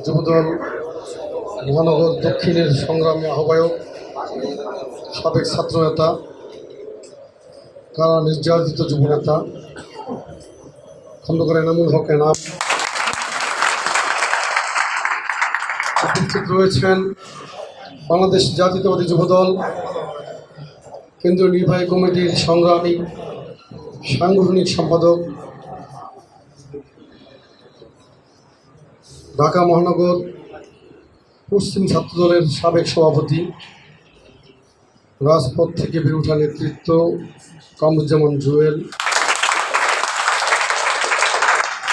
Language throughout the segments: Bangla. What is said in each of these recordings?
যুবদল মহানগর দক্ষিণের সংগ্রামী আহ্বায়ক, সাবেক ছাত্রনেতা, কারা নির্যাতিত যুবনেতা খন্দকার এনামুল হক এনাম। উপস্থিত রয়েছেন বাংলাদেশ জাতীয়তাবাদী যুবদল কেন্দ্রীয় নির্বাহী কমিটির সংগ্রামী সাংগঠনিক সম্পাদক, ঢাকা মহানগর পশ্চিম ছাত্রদলের সাবেক সভাপতি, রাজপথ থেকে বেড়ে ওঠা নেতৃত্ব কামরুজ্জামান জুয়েল।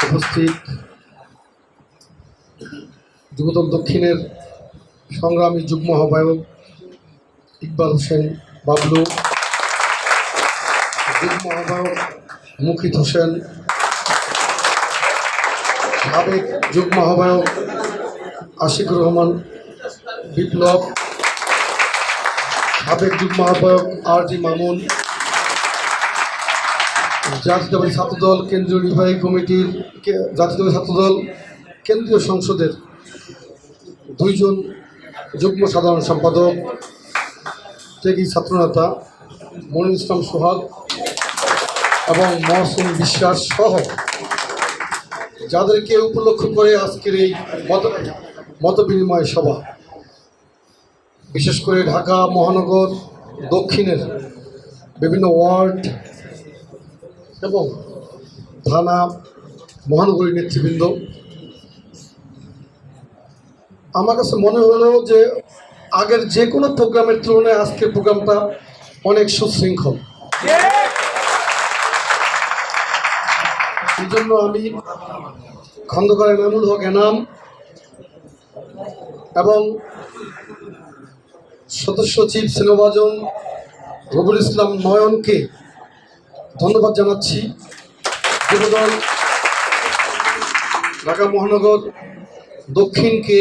উপস্থিত যুবদল দক্ষিণের সংগ্রামী যুগ্ম আহ্বায়ক ইকবাল হোসেন বাবলু, যুগ্ম আহ্বায়ক মুকিত হোসেন, সাবেক যুগ্ম আহ্বায়ক আশিকুর রহমান বিপ্লব, সাবেক যুগ্ম আহ্বায়ক আর.টি. মামুন, জাতীয়তাবাদী ছাত্রদল কেন্দ্রীয় নির্বাহী কমিটির জাতীয়তাবাদী ছাত্রদল কেন্দ্রীয় সংসদের 2 জন যুগ্ম সাধারণ সম্পাদক, ত্যাগী ছাত্রনেতা মনির ইসলাম সোহাগ এবং মহসিন বিশ্বাস সহ যাদেরকে উপলক্ষ করে আজকের এই মত বিনিময় সভা, বিশেষ করে ঢাকা মহানগর দক্ষিণের বিভিন্ন ওয়ার্ড এবং থানা মহানগরী নেতৃবৃন্দ, আমার কাছে মনে হলো যে আগের যে কোনো প্রোগ্রামের তুলনায় আজকের প্রোগ্রামটা অনেক সুশৃঙ্খল। এই জন্য আমি খন্দকার এনামুল হক এনাম এবং সদস্য সচিব স্নেহভাজন রবিউল ইসলাম নয়নকে ধন্যবাদ জানাচ্ছি। যুবদল ঢাকা মহানগর দক্ষিণকে